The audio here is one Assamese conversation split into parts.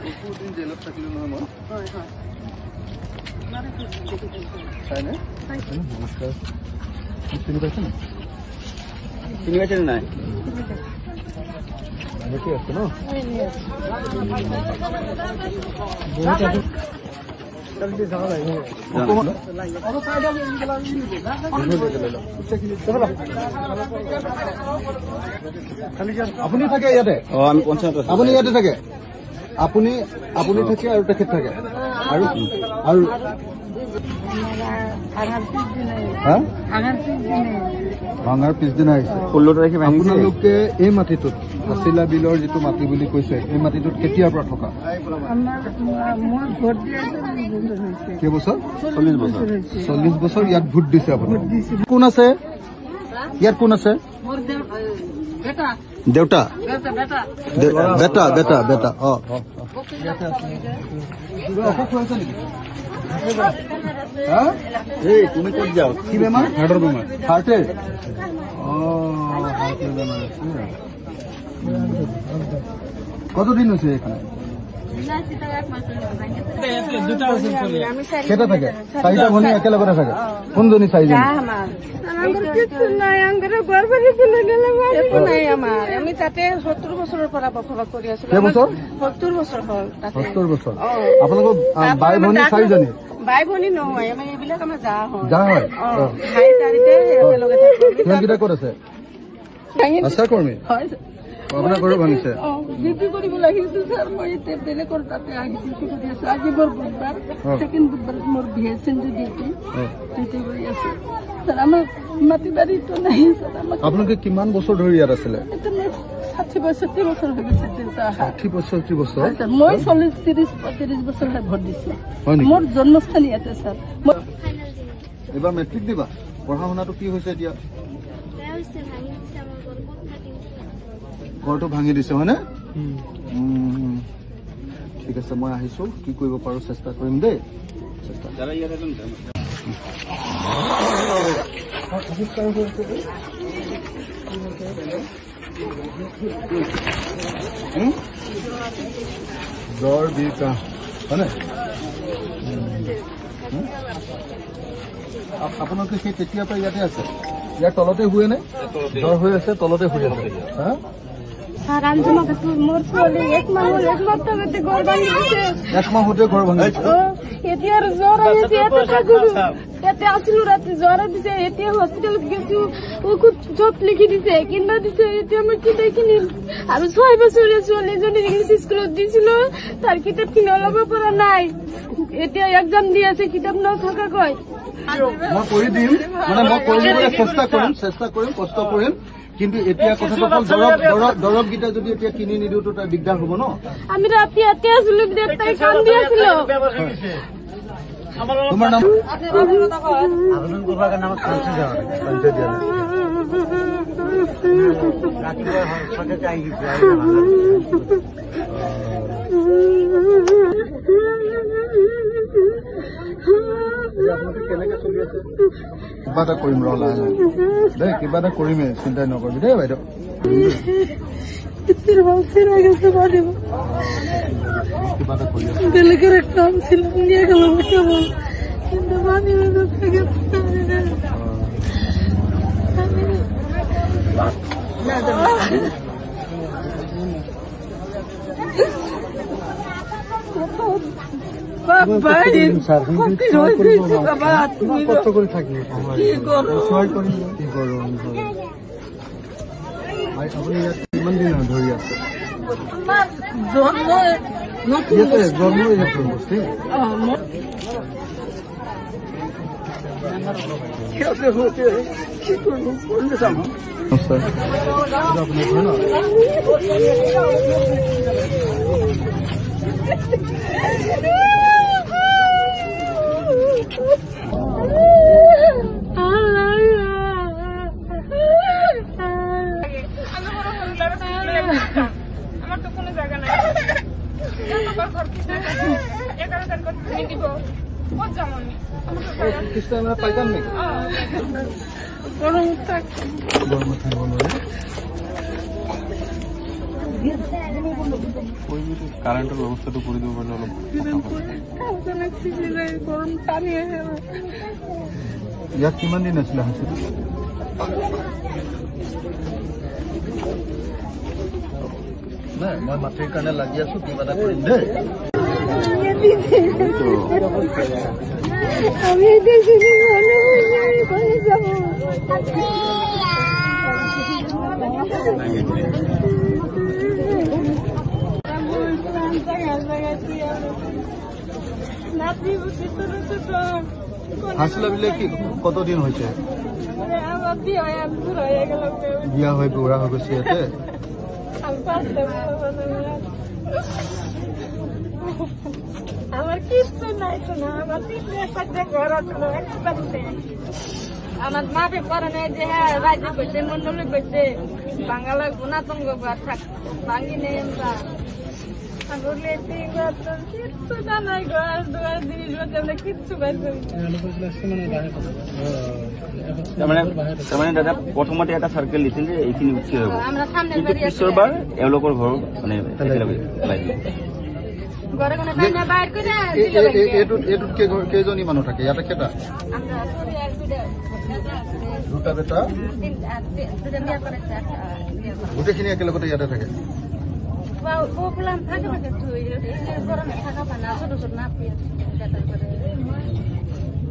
দিন জেলত থাকিলো নহয় মই হয় হয় চাইনে নমস্কাৰ চিনি পাইছে না চিনি পাইছে নাই কি আছে ন আপুনি থাকে ইয়াতে আমি পঞ্চায়ত আপুনি ইয়াতে থাকে আপুনি থাকে আৰু তেখেত থাকে আৰু আৰু ভাঙাৰ পিছদিনা আহিছে 16 তাৰিখে আপোনালোকে এই মাটিটোত হাছিলা বিলৰ যিটো মাটি বুলি কৈছে এই মাটিটোত কেতিয়াৰ পৰা থকা কেইবছৰ 40 বছৰ ইয়াত ভোট দিছে আপুনি কোন আছে ইয়াত কোন আছে দেউতা বেটা বেটা বেটা এই তুমি ক'ত যাও কি বেমাৰ হাৰ্টৰ বেমাৰ হাৰ্টেৰ কতদিন হৈছে এখানে কেইটা থাকে চাৰিটা ভনী একেলগতে থাকে কোনজনী চাৰিজনী আমি তাতে 70 বছৰৰ পৰা বসবাস কৰি আছো 70 বছৰ হ'ল 70 বছৰ আপোনালোকৰ বাই ভনী চাৰিজনী বাই ভনী নহয় আমি এইবিলাক আমাৰ যা হয় ভাই চাৰিটা একেলগে সিহঁতকেইটা ক'ত আছে আশা কৰ্মী আপোনাৰ ঘৰ ভাঙিছে বিক্ৰী কৰিব লাগিছিল ছাৰ মই এতিয়া বেলেগৰ তাতে আহিছিল আজি মোৰ বুধবাৰ ছেকেণ্ড বুধবাৰ মোৰ ভিএচএনজি ডিউটি কৰি আছে ছাৰ আমাৰ মাটি বাৰীটো নাই ছাৰ আমাক আপোনালোকে কিমান বছৰ ধৰি ইয়াত আছিলে 60 বছৰ হৈ গৈছে 60 বছৰ মই 30 বছৰ ভোট দিছোঁ মোৰ জন্মস্থান ইয়াতে ছাৰ এবাৰ মেট্ৰিক দিবা পঢ়া শুনাটো কি হৈছে এতিয়া ঘৰটো ভাঙি দিছে হয়নে ঠিক আছে মই আহিছো কি কৰিব পাৰো চেষ্টা কৰিম দেই জ্বৰ বিষ কাহ হয়নে আপোনালোকে সেই তেতিয়াৰ পৰা ইয়াতে আছে ইয়াৰ তলতে শুৱে নে জ্বৰ হৈ আছে তলতে শুই আছে একমাহ হতে ঘৰ ভাঙিছে এতিয়া জ্বৰ আহিছে ইয়াতে আছিলো ৰাতি জ্বৰ দিছে এতিয়া হস্পিটেলত গৈছো ঔষধ চব লিখি দিছে কিনা দিছে এতিয়া মই কিতাপ কিনিম আৰু 6 বছৰীয়া ছোৱালীজনী ইংলিছ স্কুলত দিছিলো তাৰ কিতাপ কিনি ওলাব পৰা নাই এতিয়া এক্সাম দি আছে কিতাপ নথকা কয় মই কৰি দিম মানে মই কৰিবলৈ চেষ্টা কৰিম কষ্ট কৰিম কিন্তু এতিয়া কথাটো দৰৱ গীতা যদি এতিয়া কিনি নিদিওঁ তো তাৰ দিগদাৰ হ'ব ন আমি ৰাতি ইয়াতে আছিলো তাই কাম দি আছিলো তোমাৰ নাম কেনেকে চলি আছে কিবা এটা কৰিম ৰ লাহে লাহে দেই কিবা এটা কৰিমে চিন্তা নকৰিবি দেই বাইদেউ কিবা এটা কৰি আছে বেলেগেৰ কাম ছিল নিয়ে গেল কিন্তু কষ্ট কৰে থাকি কি কৰো আপুনি ইয়াত কিমান দিন ধৰি আছে জন্ম বস্তি কি করবো করলে যাবো আপনার ঘর না আমার তো কোনো জায়গা নাই পাইতাম নাকি গরম থাক গরম থাকবো কারেন্টের ব্যবস্থাটা করে দেবো বলে অলপ গরম পানী আহে ইয়াত কিমান দিন আছিলে হাসিটো নাই মই মাটিৰ কাৰণে লাগি আছো কিবা এটা কৰিম দেই আমি করে যাবো হাসিলা বিলে কি কতদিন হয়েছে আমার বিয়ে হয়ে গেল বিয়া হয়ে বুঢ়া হৈ গৈছে ইয়াতে আমার কিছু নাই তো না আমার একটা ঘর আছে আমার মাপে পরে নেই যে হ্যাঁ রাজ্যে বসে মন্ডলে বসে বাঙালা গুণাতঙ্গ থাক ভাঙি নেই আমরা কিচ্ছু জানাই ঘর দুয়ার জিনিসপত্র আমরা কিচ্ছু পাইছি তাৰমানে দাদা প্ৰথমতে এটা চাৰ্কেল দিছিল যে এইখিনি উঠি হৈ গ'ল আমৰা সামনে কিন্তু পিছৰবাৰ এওঁলোকৰ ঘৰ মানে একেলগে পাইছিল ঘরে কোনো টাইমে বাইর করে এইটোত কেইজনী মানুহ থাকে ইয়াতে কেইটা আমরা পরিবার দুটা বেটা দুটা বিয়ে করেছে গোটেইখিনি একেলগতে ইয়াতে থাকে বললাম থাকে থাকে তুই গরমে থাকা পানা ছোট ছোট নাপি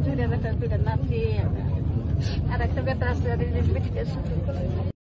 দুইটা বেটা দুইটা নাপি আর একটা বেটা আছে